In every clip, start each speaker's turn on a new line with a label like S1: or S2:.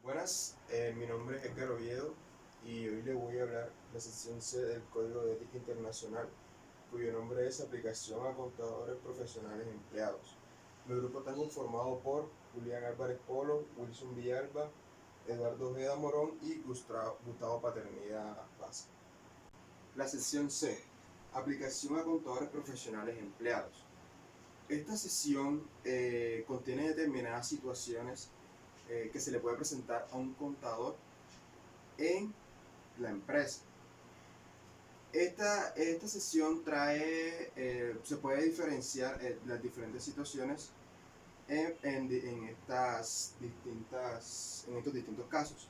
S1: Buenas, mi nombre es Edgar Oviedo y hoy le voy a hablar de la sección C del Código de Ética Internacional, cuyo nombre es Aplicación a Contadores Profesionales Empleados. Mi grupo está conformado por Julián Álvarez Polo, Wilson Villalba, Eduardo Ojeda Morón y Gustavo Paternidad Baza. La sección C, Aplicación a Contadores Profesionales Empleados. Esta sección contiene determinadas situaciones que se le puede presentar a un contador en la empresa. Esta sesión se puede diferenciar las diferentes situaciones en estos distintos casos,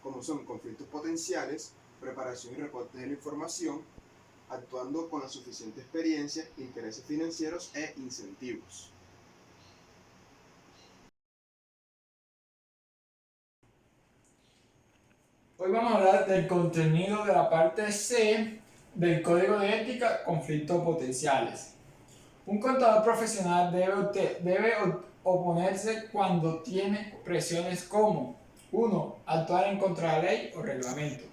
S1: como son conflictos potenciales, preparación y reporte de la información, actuando con la suficiente experiencia, intereses financieros e incentivos.
S2: Hoy vamos a hablar del contenido de la parte C del Código de Ética, conflictos potenciales. Un contador profesional debe oponerse cuando tiene presiones como 1. Actuar en contra de la ley o reglamento.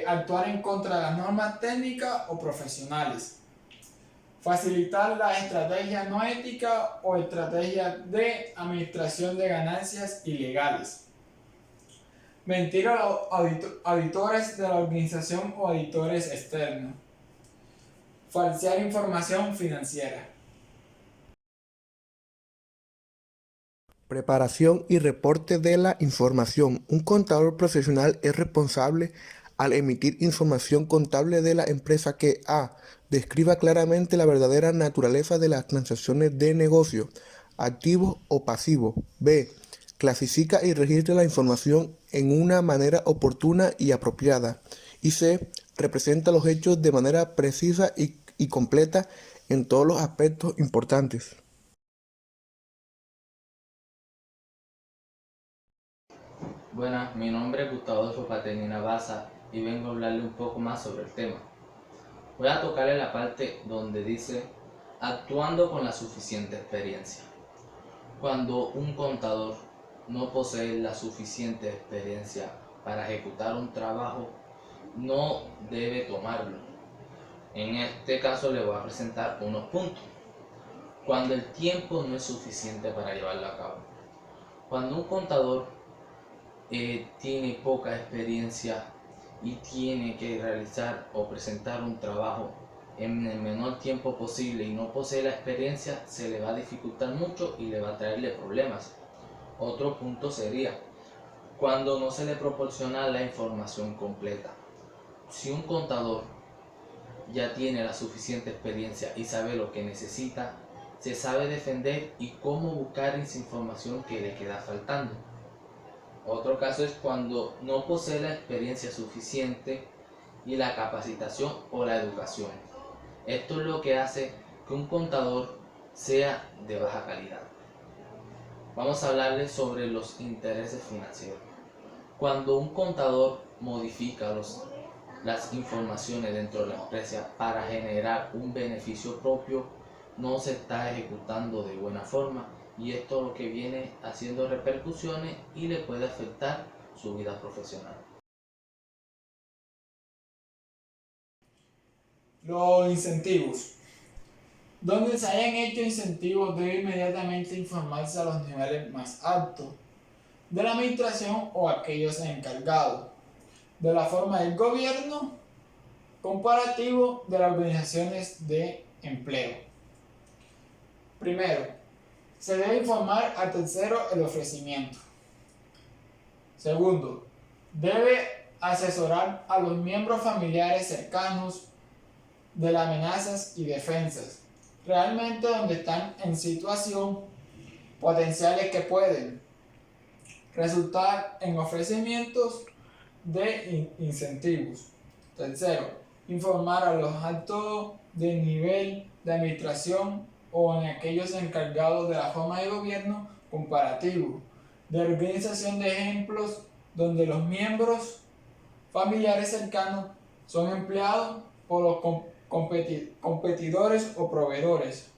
S2: Actuar en contra de las normas técnicas o profesionales. Facilitar la estrategia no ética o estrategia de administración de ganancias ilegales. Mentir a los auditores de la organización o auditores externos. Falsear información financiera.
S3: Preparación y reporte de la información. Un contador profesional es responsable al emitir información contable de la empresa que a. Describa claramente la verdadera naturaleza de las transacciones de negocio, activos o pasivos. B. Clasifica y registra la información en una manera oportuna y apropiada. Y C. Representa los hechos de manera precisa y completa en todos los aspectos importantes.
S4: Buenas, mi nombre es Gustavo Paternidad Baza y vengo a hablarle un poco más sobre el tema. Voy a tocarle la parte donde dice actuando con la suficiente experiencia. Cuando un contador no posee la suficiente experiencia para ejecutar un trabajo, no debe tomarlo. En este caso le voy a presentar unos puntos. Cuando el tiempo no es suficiente para llevarlo a cabo. Cuando un contador tiene poca experiencia y tiene que realizar o presentar un trabajo en el menor tiempo posible y no posee la experiencia, se le va a dificultar mucho y le va a traerle problemas. Otro punto sería cuando no se le proporciona la información completa. Si un contador ya tiene la suficiente experiencia y sabe lo que necesita, se sabe defender y cómo buscar esa información que le queda faltando. Otro caso es cuando no posee la experiencia suficiente y la capacitación o la educación. Esto es lo que hace que un contador sea de baja calidad. Vamos a hablarles sobre los intereses financieros. Cuando un contador modifica las informaciones dentro de la empresa para generar un beneficio propio, no se está ejecutando de buena forma y esto lo que viene haciendo repercusiones y le puede afectar su vida profesional.
S2: Los incentivos. Donde se hayan hecho incentivos debe inmediatamente informarse a los niveles más altos de la administración o aquellos encargados de la forma del gobierno comparativo de las organizaciones de empleo. Primero, se debe informar a tercero el ofrecimiento. Segundo, debe asesorar a los miembros familiares cercanos de las amenazas y defensas, realmente donde están en situación potenciales que pueden resultar en ofrecimientos de incentivos. Tercero, informar a los altos de nivel de administración o en aquellos encargados de la forma de gobierno comparativo, de organización de ejemplos donde los miembros familiares cercanos son empleados por los competidores o proveedores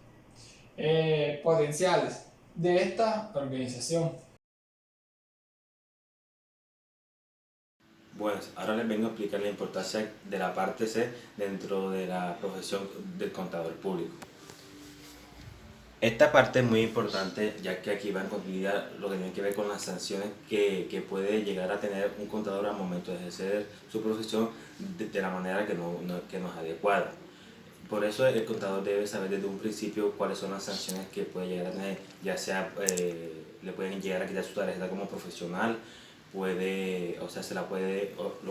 S2: potenciales de esta organización.
S5: Bueno, ahora les vengo a explicar la importancia de la parte C dentro de la profesión del contador público. Esta parte es muy importante ya que aquí va en continuidad lo que tiene que ver con las sanciones que puede llegar a tener un contador al momento de ejercer su profesión de la manera que no es adecuada. Por eso el contador debe saber desde un principio cuáles son las sanciones que puede llegar a tener, ya sea le pueden llegar a quitar su tarjeta como profesional, lo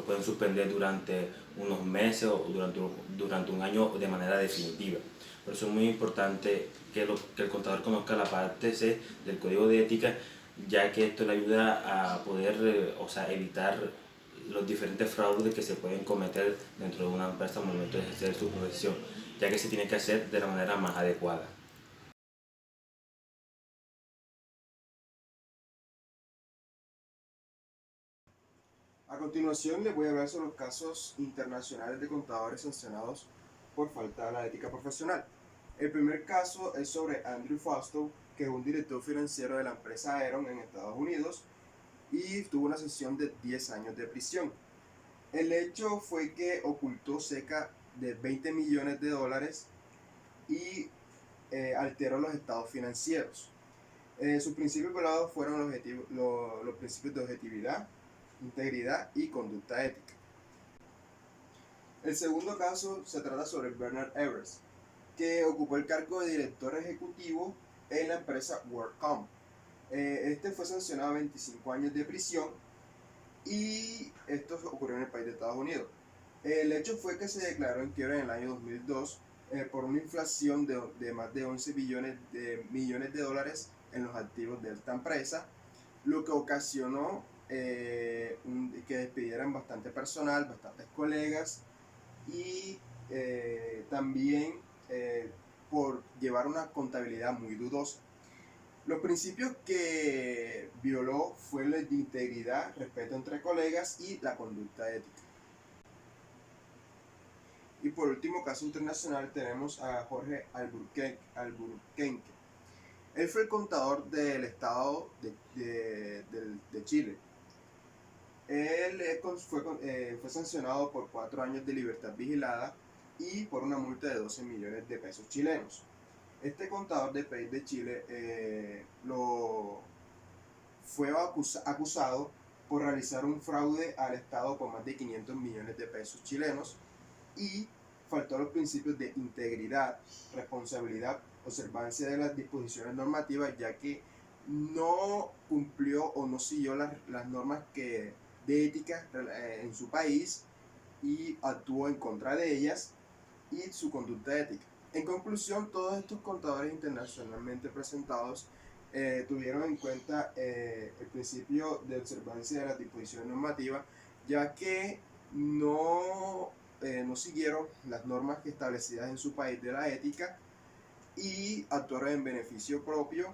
S5: pueden suspender durante unos meses o durante un año de manera definitiva. Por eso es muy importante que el contador conozca la parte C del código de ética, ya que esto le ayuda a poder evitar los diferentes fraudes que se pueden cometer dentro de una empresa al momento de ejercer su profesión, ya que se tiene que hacer de la manera más adecuada.
S1: A continuación les voy a hablar sobre los casos internacionales de contadores sancionados por falta a la ética profesional. El primer caso es sobre Andrew Fausto, que es un director financiero de la empresa Aeron en Estados Unidos y tuvo una sanción de 10 años de prisión. El hecho fue que ocultó cerca de 20 millones de dólares y alteró los estados financieros. Sus principios violados fueron los principios de objetividad, integridad y conducta ética. El segundo caso se trata sobre Bernard Everest, que ocupó el cargo de director ejecutivo en la empresa WorldCom. Este fue sancionado a 25 años de prisión y esto ocurrió en el país de Estados Unidos. El hecho fue que se declaró en quiebra en el año 2002 por una inflación de más de 11 millones de dólares en los activos de esta empresa, lo que ocasionó que despidieran bastante personal, bastantes colegas y también por llevar una contabilidad muy dudosa. Los principios que violó fue el de integridad, respeto entre colegas y la conducta ética. Y por último, caso internacional, tenemos a Jorge Alburquerque. Él fue el contador del estado de Chile. Él fue sancionado por 4 años de libertad vigilada y por una multa de 12 millones de pesos chilenos. Este contador del país de Chile fue acusado por realizar un fraude al Estado por más de 500 millones de pesos chilenos y faltó a los principios de integridad, responsabilidad, observancia de las disposiciones normativas, ya que no cumplió o no siguió las normas de ética en su país y actuó en contra de ellas y su conducta ética. En conclusión, todos estos contadores internacionalmente presentados tuvieron en cuenta el principio de observancia de las disposiciones normativas, ya que no siguieron las normas establecidas en su país de la ética y actuaron en beneficio propio.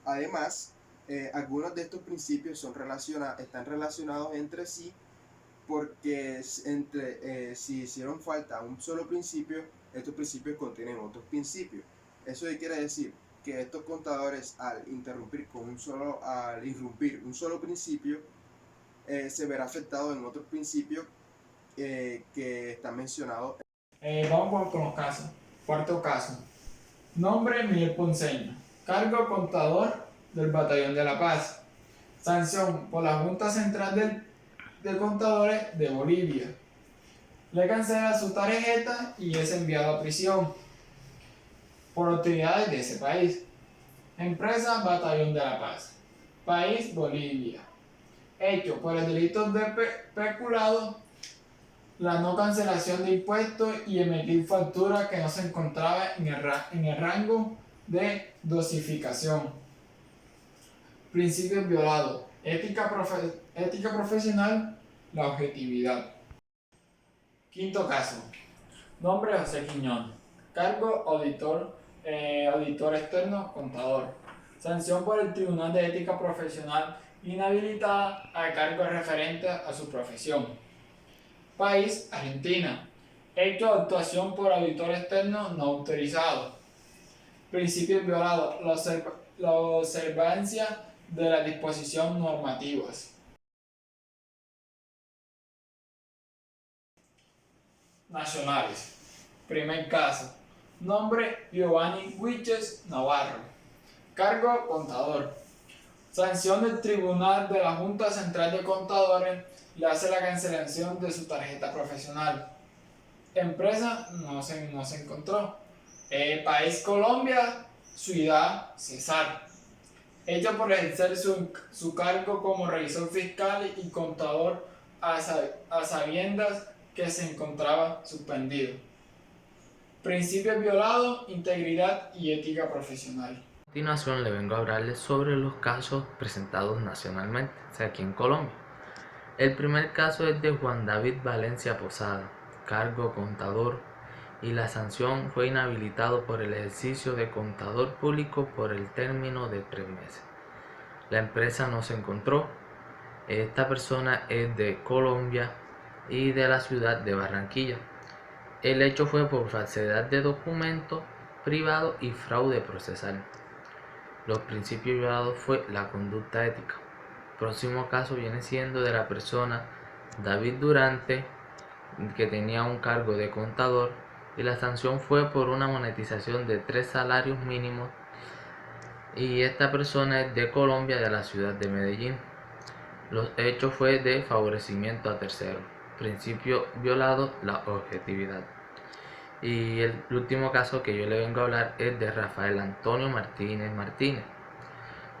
S1: Además, algunos de estos principios están relacionados entre sí, porque si hicieron falta a un solo principio, estos principios contienen otros principios. Eso quiere decir que estos contadores, al irrumpir un solo principio, se verá afectado en otros principios que están mencionados.
S2: Vamos con los casos. Cuarto caso. Nombre: Miguel Ponceño. Cargo: contador del Batallón de La Paz. Sanción: por la Junta Central de Contadores de Bolivia. Le cancela su tarjeta y es enviado a prisión por autoridades de ese país. Empresa: Batallón de La Paz. País: Bolivia. Hecho: por el delito de peculado, la no cancelación de impuestos y emitir factura que no se encontraba en el rango de dosificación. Principios violados: ética profesional, la objetividad. Quinto caso. Nombre: José Quiñón. Cargo: auditor externo, contador. Sanción: por el Tribunal de Ética Profesional, inhabilitada al cargo referente a su profesión. País: Argentina. Hecho: actuación por auditor externo no autorizado. Principios violados: la observancia de las disposiciones normativas. nacionales. Primer caso. Nombre: Giovanni Huiches Navarro. Cargo: contador. Sanción del Tribunal de la Junta Central de Contadores le hace la cancelación de su tarjeta profesional. Empresa: no se encontró. País: Colombia. Ciudad: Cesar. Hecho por ejercer su cargo como revisor fiscal y contador a sabiendas que se encontraba suspendido. Principios violados: integridad y ética profesional.
S4: A continuación le vengo a hablarles sobre los casos presentados nacionalmente, o sea, aquí en Colombia. El primer caso es de Juan David Valencia Posada, cargo contador, y la sanción fue inhabilitado por el ejercicio de contador público por el término de 3 meses. La empresa no se encontró. Esta persona es de Colombia y de la ciudad de Barranquilla. El hecho fue por falsedad de documento privado y fraude procesal. Los principios violados fue la conducta ética. Próximo caso viene siendo de la persona David Durante, que tenía un cargo de contador, y la sanción fue por una monetización de 3 salarios mínimos, y esta persona es de Colombia, de la ciudad de Medellín. Los hechos fue de favorecimiento a terceros. Principio violado: la objetividad. Y el último caso que yo le vengo a hablar es de Rafael Antonio Martínez Martínez.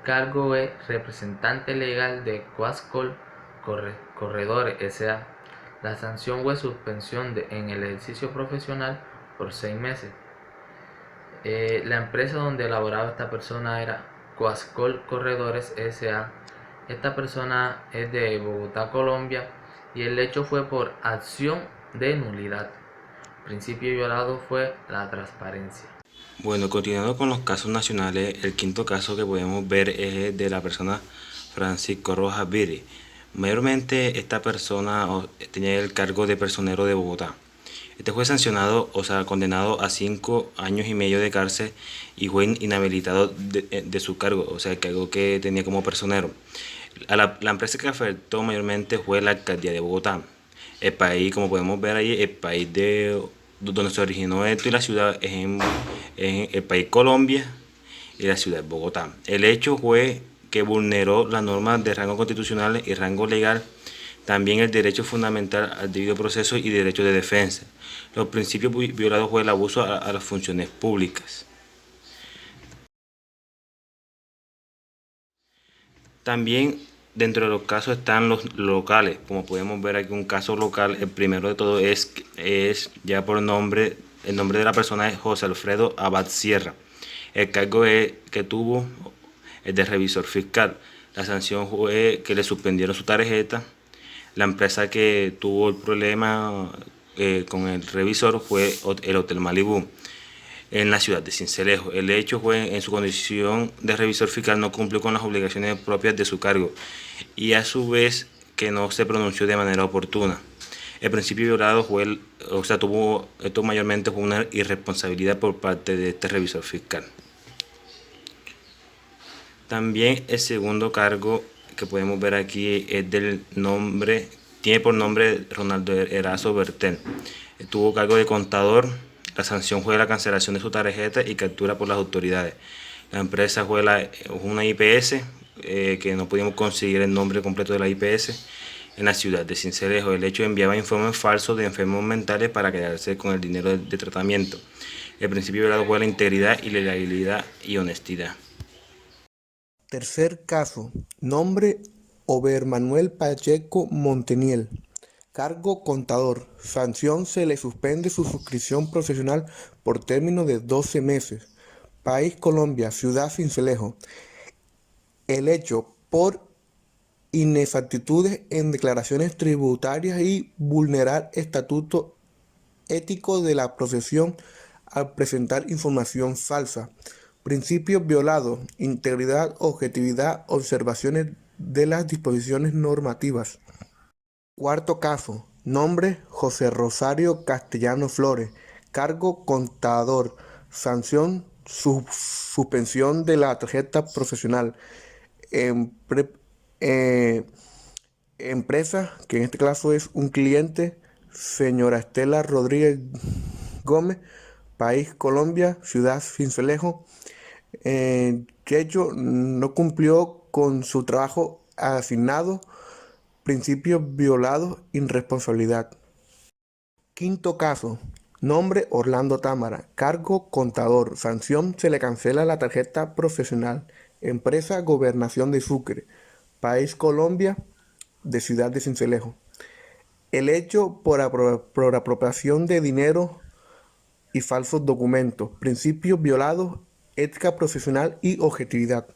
S4: Cargo es representante legal de Coascol Corredores S.A. La sanción fue suspensión en el ejercicio profesional por 6 meses. La empresa donde laboraba esta persona era Coascol Corredores S.A. Esta persona es de Bogotá, Colombia, y el hecho fue por acción de nulidad. Principio violado fue la transparencia.
S5: Bueno, continuando con los casos nacionales, el quinto caso que podemos ver es el de la persona Francisco Rojas Viri. Mayormente esta persona tenía el cargo de personero de Bogotá. Este fue sancionado, condenado a 5 años y medio de cárcel y fue inhabilitado de su cargo, o sea, el cargo que tenía como personero. La empresa que afectó mayormente fue la alcaldía de Bogotá. El país, como podemos ver ahí, el país donde se originó esto y la ciudad es en el país Colombia y la ciudad Bogotá. El hecho fue que vulneró las normas de rango constitucional y rango legal, también el derecho fundamental al debido proceso y derecho de defensa. Los principios violados fue el abuso a las funciones públicas. También dentro de los casos están los locales. Como podemos ver aquí, un caso local, el primero de todo es ya por nombre, el nombre de la persona es José Alfredo Abad Sierra. El cargo que tuvo es de revisor fiscal. La sanción fue que le suspendieron su tarjeta. La empresa que tuvo el problema con el revisor fue el Hotel Malibú, en la ciudad de Sincelejo. El hecho fue en su condición de revisor fiscal no cumplió con las obligaciones propias de su cargo y a su vez que no se pronunció de manera oportuna. El principio violado fue, esto mayormente fue una irresponsabilidad por parte de este revisor fiscal. También el segundo cargo que podemos ver aquí es tiene por nombre Ronaldo Erazo Bertel. Tuvo cargo de contador. La sanción fue la cancelación de su tarjeta y captura por las autoridades. La empresa fue una IPS, que no pudimos conseguir el nombre completo de la IPS, en la ciudad de Sincelejo. El hecho enviaba informes falsos de enfermos mentales para quedarse con el dinero de tratamiento. El principio violado fue la integridad y legalidad y honestidad.
S3: Tercer caso. Nombre: Ober Manuel Pacheco Monteniel. Cargo: contador. Sanción: se le suspende su suscripción profesional por término de 12 meses. País: Colombia, ciudad Sincelejo. El hecho por inexactitudes en declaraciones tributarias y vulnerar estatuto ético de la profesión al presentar información falsa. Principios violados: integridad, objetividad, observaciones de las disposiciones normativas. Cuarto caso. Nombre: José Rosario Castellano Flores. Cargo: contador. Sanción: suspensión de la tarjeta profesional. Empresa, que en este caso es un cliente, señora Estela Rodríguez Gómez, país Colombia, ciudad Sincelejo. Checho no cumplió con su trabajo asignado, principios violados, irresponsabilidad. Quinto caso, nombre Orlando Támara, cargo contador, sanción se le cancela la tarjeta profesional, empresa Gobernación de Sucre, país Colombia, de ciudad de Sincelejo. El hecho por apropiación de dinero y falsos documentos, principios violados, ética profesional y objetividad.